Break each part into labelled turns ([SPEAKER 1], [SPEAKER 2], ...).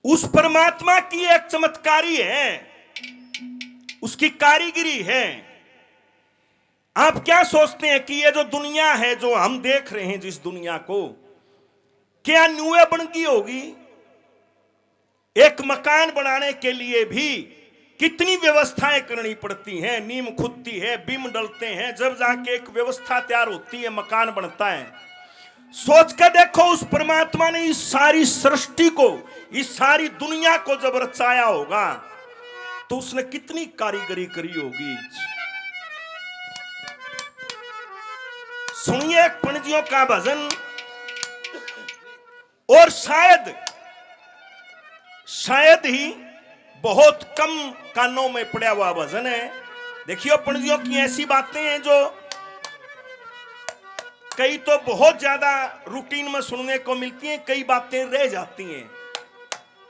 [SPEAKER 1] उस परमात्मा की एक चमत्कारी है, उसकी कारीगरी है। आप क्या सोचते हैं कि ये जो दुनिया है, जो हम देख रहे हैं जिस दुनिया को, क्या न्यूए बन गई होगी? एक मकान बनाने के लिए भी कितनी व्यवस्थाएं करनी पड़ती हैं, नींव खुदती है, बीम डलते हैं, जब जाके एक व्यवस्था तैयार होती है, मकान बनता है। सोच कर देखो, उस परमात्मा ने इस सारी सृष्टि को, इस सारी दुनिया को जब रचाया होगा तो उसने कितनी कारीगरी करी होगी। सुनिए एक पणजियों का भजन, और शायद ही बहुत कम कानों में पड़ा हुआ भजन है। देखियो पणजियों की ऐसी बातें हैं जो कई तो बहुत ज्यादा रूटीन में सुनने को मिलती हैं, कई बातें रह जाती हैं।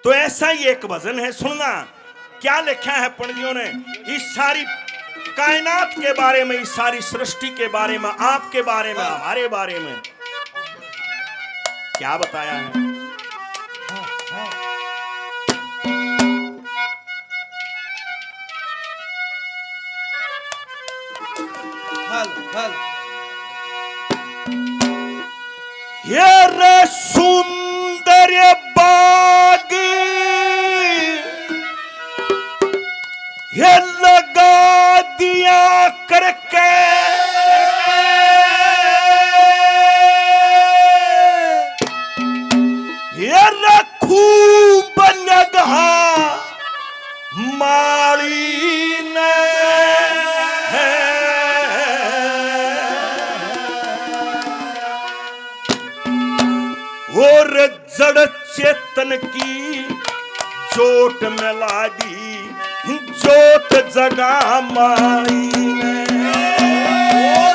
[SPEAKER 1] तो ऐसा ही एक भजन है, सुनना क्या लिखा है पणजियों ने इस सारी कायनात के बारे में, इस सारी सृष्टि के बारे में, आपके बारे में, हमारे बारे में क्या बताया है। ये रे सुंदर बाग ये लगा दिया करके, ये रे खूब लगा माली ने, और जड़ चेतन की चोट में ला दी जोत जगा माई ने।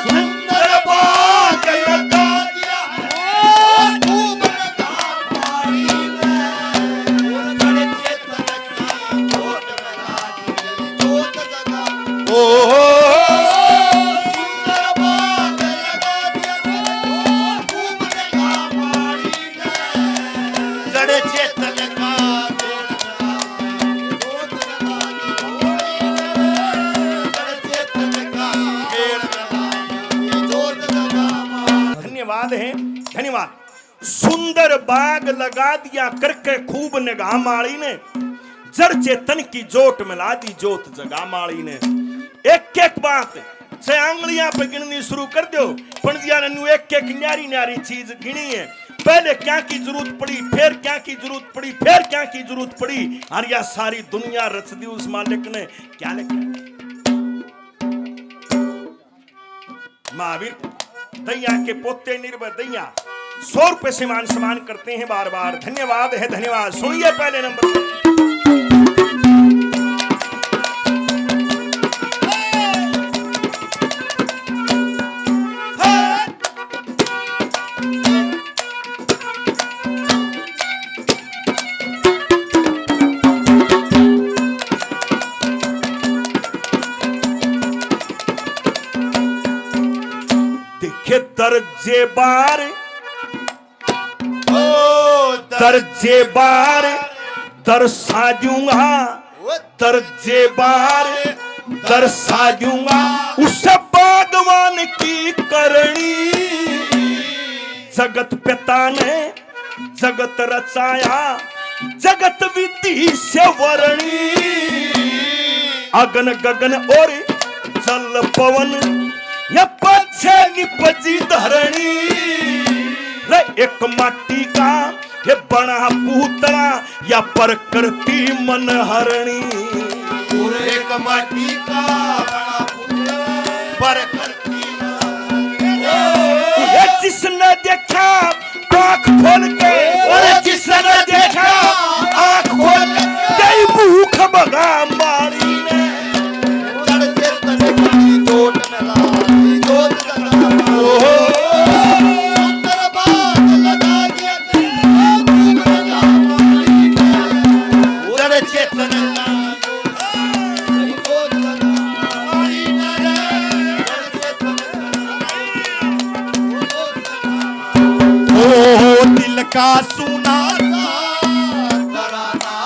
[SPEAKER 1] सुंदर बाग लगा दिया खूब लगा माई ने, जड़ चेतन की चोट में ला दी जोत जगा। ओ धन्यवाद। सुंदर बाग लगा दिया करके खूब निगाह माली ने, जड़ चेतन की जोत मिला दी जोत जगा माली ने। एक एक बात से आंगलियां पे गिननी शुरू कर दो। पणजिया ने एक एक न्यारी न्यारी चीज गिनी है। पहले क्या की जरूरत पड़ी, फिर क्या की जरूरत पड़ी, फिर क्या की जरूरत पड़ी, और यह सारी दुनिया रच दी उस मालिक ने। क्या लिखा महावीर दैया के पोते निर्भय दैया 100 रुपए से मान सम्मान करते हैं बार बार। धन्यवाद है, धन्यवाद। सुनिए पहले नंबर दर्जे बार, दर्जे बार दर्शा दूंगा, दर्जे बार दर्शा दूंगा उस बागवान की करनी। जगत पिता ने जगत रचाया, जगत विधि से वर्णी। अगन गगन और जल पवन या पछे निपजी धरणी। रे एक माटी का ये बना पुतला या प्रकृति मन हरणी। एक माटी का बना पुतला प्रकृति ये जिसने देखा आँख खोल के, और जिसने देखा आँख खोल के भूख भगा मारी ने। दिल का सुना सा तराना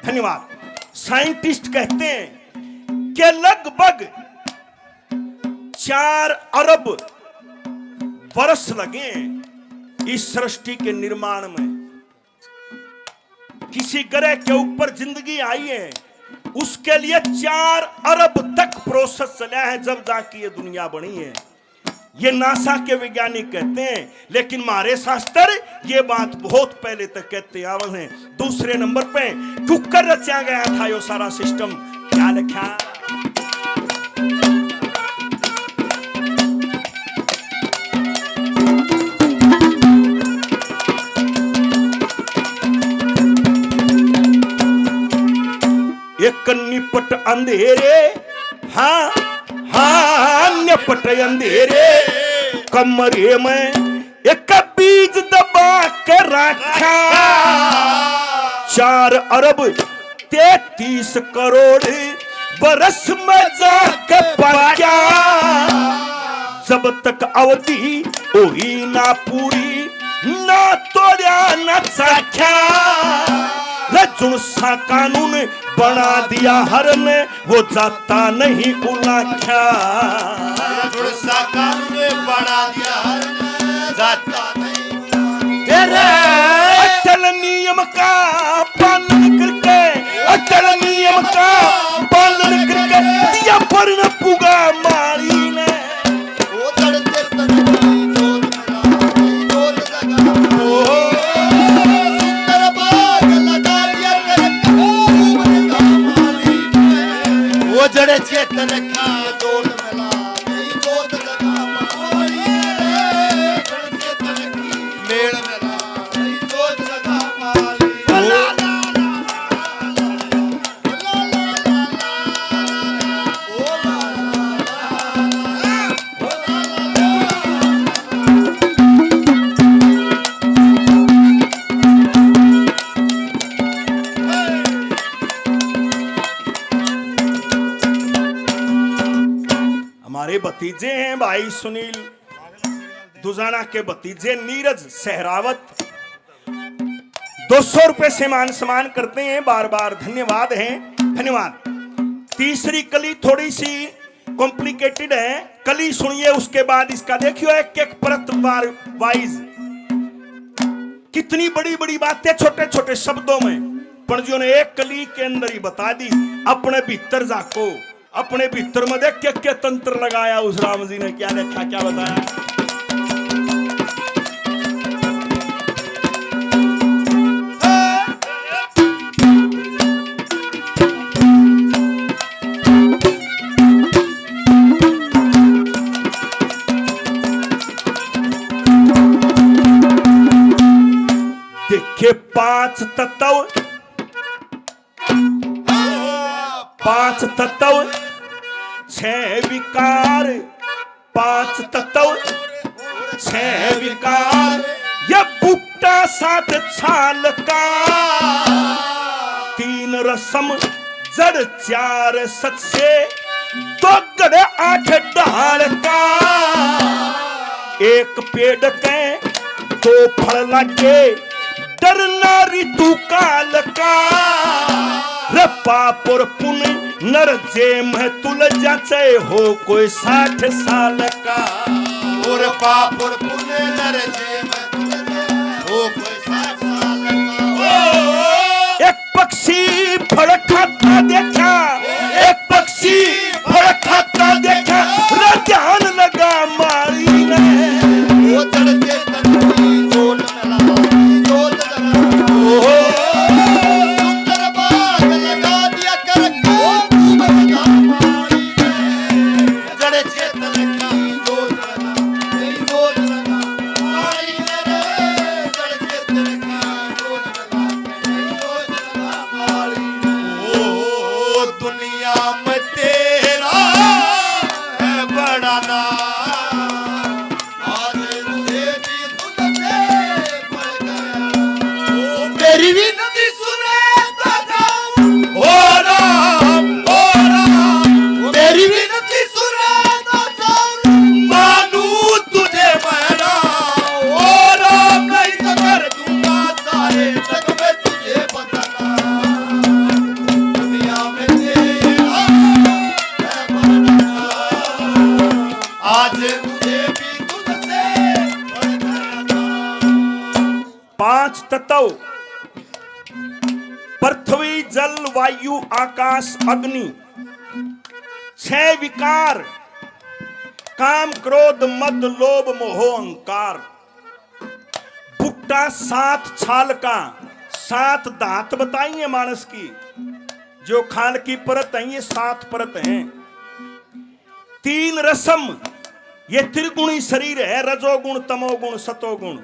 [SPEAKER 1] धन्यवाद। साइंटिस्ट कहते हैं कि लगभग 4 अरब वर्ष लगे इस सृष्टि के निर्माण में। किसी ग्रह के ऊपर जिंदगी आई है, उसके लिए 4 अरब तक प्रोसेस चला है, जब जाके ये दुनिया बनी है। ये नासा के वैज्ञानिक कहते हैं, लेकिन हमारे शास्त्र ये बात बहुत पहले तक कहते हैं। दूसरे नंबर पे कुकर रचा गया था यो सारा सिस्टम। क्या लिखा? एक निपट अंधेरे, हाँ हाँ निपट अंधेरे, कमरे में एक बीज दबा के रखा। 4 अरब 33 करोड़ बरस में जाके पाया। जब तक अवधि हुई ना पूरी, ना तोड़ा ना चाख्या। रजुन सा कानून बना दिया हर ने, वो जाता नहीं उलाख्या।
[SPEAKER 2] रजुन सा कानून बना दिया हर ने, जाता नहीं।
[SPEAKER 1] तेरे अटल नियम का पालन करके, अटल नियम का पालन करके दिया पर न पुगा मारी ने।
[SPEAKER 2] वो चढ़ते तनकी जोर में जोर लगा। सुंदर बाग लगा दिया करके माली ने। वो जड़े चेतन का जोर मिला जोर लगा माली ने। जड़े तनकी मेल मिला जोर लगा माली।
[SPEAKER 1] हमारे भतीजे हैं भाई सुनील दुजाना के भतीजे नीरज सहरावत 200 रुपए से मान सम्मान करते हैं, बार बार धन्यवाद है, धन्यवाद। तीसरी कली थोड़ी सी कॉम्प्लिकेटेड है, कली सुनिए उसके बाद इसका देखियो एक एक परत वाइज कितनी बड़ी बड़ी बातें छोटे छोटे शब्दों में, पर जो ने एक कली के अंदर ही बता दी। अपने भीतर जाको, अपने भीतर में देख क्या तंत्र लगाया उस राम जी ने, क्या देखा क्या बताया। देखे 5 तत्व, 5 तत्व 6 विकार, 5 तत्व 6 विकार। ये बूटा 7 छाल का, 3 रसम जड़ 4 सच से, 2 गड़ 8 डाल का। 1 पेड़ के 2 फल लगे, डरना ऋतु काल का। रे पाप और पुण्य नर जे में तुल जाचे, हो कोई 60 साल का।
[SPEAKER 2] और पाप और पुण्य नर जे में तुल जाचे, हो कोई 60 साल का।
[SPEAKER 1] एक पक्षी फल खाता देखा, एक पक्षी फल खाता देखा, रे ध्यान लगा मारी ने।
[SPEAKER 2] वो चढ़ते तनकी जोर मिला जोर लगा। सुंदर बाग लगा दिया करके लगा माली ने। जड़े चेतन की जोर लगा जोर लगा माली ने। जड़े चेतन की जोर लगा माली ने। ओ दुनिया में तेरा है बड़ा नाम, आज मुझे भी तुझसे बढ़ गया। ओ मेरी विनती सुने तो जाऊं, ओ राम मेरी विनती सुने तो जाऊं। मानूं तुझे मैं राम, ओ राम नहीं तो कर दूंगा सारे जग में तुझे बताना।
[SPEAKER 1] सातव पृथ्वी जल वायु आकाश अग्नि, 6 विकार, काम क्रोध मद लोभ मोह अहंकार। भुट्टा 7 छाल का, 7 दांत बताइए मानस की, जो खाल की परत है ये 7 परत हैं। 3 रसम, ये त्रिगुणी शरीर है, रजोगुण तमोगुण सतोगुण।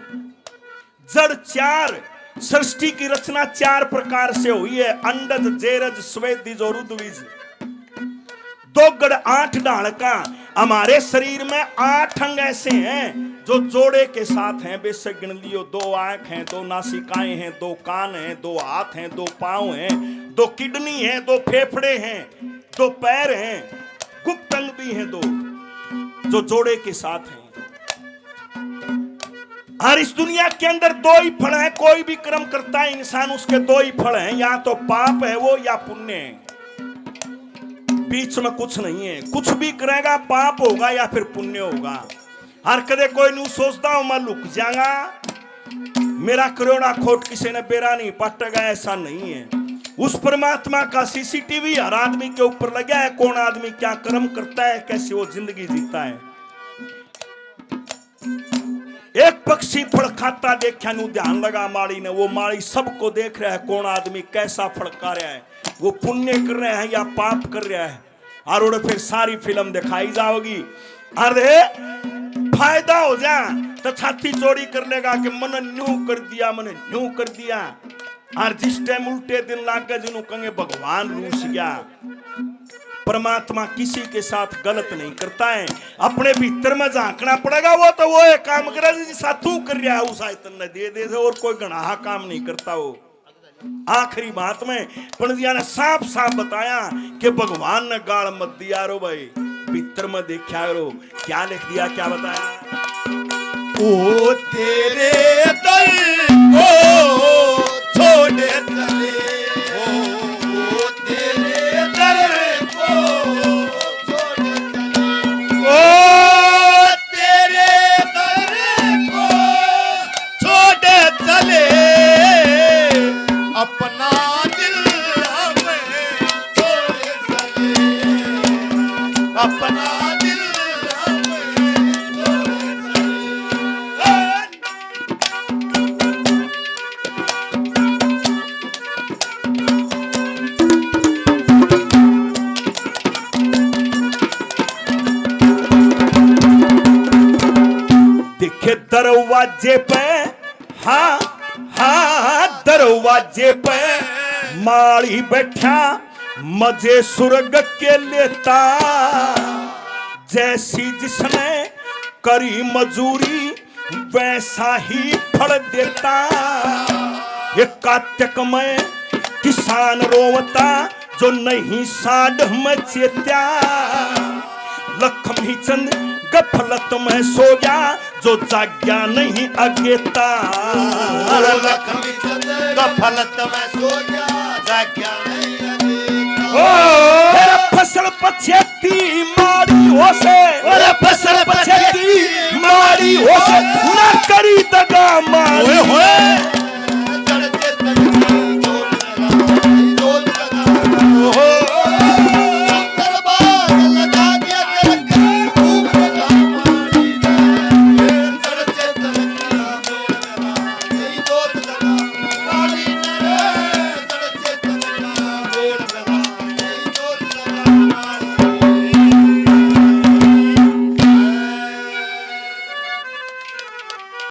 [SPEAKER 1] जड़ 4, सृष्टि की रचना 4 प्रकार से हुई है, अंडज जेरज स्वेदिज और उद्विज। 2 गढ़ 8 डाल का, हमारे शरीर में 8 अंग ऐसे हैं जो जोड़े के साथ हैं, बेशक गिन लियो। 2 आंख हैं, 2 नासिकाएं हैं, 2 कान हैं, 2 हाथ हैं, 2 पांव हैं, 2 किडनी हैं, 2 फेफड़े हैं, 2 पैर हैं, गुप्त अंग भी हैं 2 जो जोड़े के साथ हैं। और इस दुनिया के अंदर 2 ही फल हैं, कोई भी कर्म करता है इंसान उसके 2 ही फल हैं, या तो पाप है वो या पुण्य है, बीच में कुछ नहीं है। कुछ भी करेगा पाप होगा या फिर पुण्य होगा। हर कदे कोई नहीं सोचता हूं मैं लुक जाऊंगा, मेरा करोड़ा खोट किसी ने बेरा नहीं पटेगा, ऐसा नहीं है। उस परमात्मा का सीसीटीवी हर आदमी के ऊपर लगा है, कौन आदमी क्या कर्म करता है, कैसे वो जिंदगी जीता है। एक पक्षी फल खाता देखा नु ध्यान लगा माली ने, वो माली सबको देख रहा है कौन आदमी कैसा फड़का रहा है, वो पुण्य कर रहा है या पाप कर रहा है। और फिर सारी फिल्म दिखाई जाओगी। अरे फायदा हो जा तो छाती चौड़ी कर लेगा कि मन न्यू कर दिया, मन न्यू कर दिया। और जिस टाइम उल्टे दिन लाग गए जिन्हों कहेंगे भगवान रूस गया। परमात्मा किसी के साथ गलत नहीं करता है, अपने भीतर में झांकना पड़ेगा। वो तो वो एक काम करे जैसा तू कर रहा है उस आयतन ने दे दे, और कोई गनाह काम नहीं करता वो। आखिरी बात में पंडित ने साफ साफ बताया कि भगवान ने गाल मत दिया रो भाई, भीतर में देखा रो क्या लिख दिया, क्या बताया।
[SPEAKER 2] ओ तेरे दर को छोड़ चले, ओ तेरे दर को छोड़ चले, ओ तेरे दर को छोड़ चले, अपना दिल हमें छोड़ चले, अपना दिल हमें छोड़ चले।
[SPEAKER 1] देखे दरवाजे पे, हाँ हाँ दरवाजे पे माली बैठा मजे स्वर्ग के लेता, जैसी जिसने करी मजूरी वैसा ही फल देता। ये कात्याक में किसान रोवता जो नहीं साढ़ में चेत्या, लक्ष्मी चंद गफलत में सो गया जो जाग्या नहीं अगेता।
[SPEAKER 2] लक्ष्मी चंद गफलत में सो गया जाग्या नहीं अगेता।
[SPEAKER 1] ओ फसल पछेती मारी हो से, फसल पछेती मारी हो से, न करी दगा मारी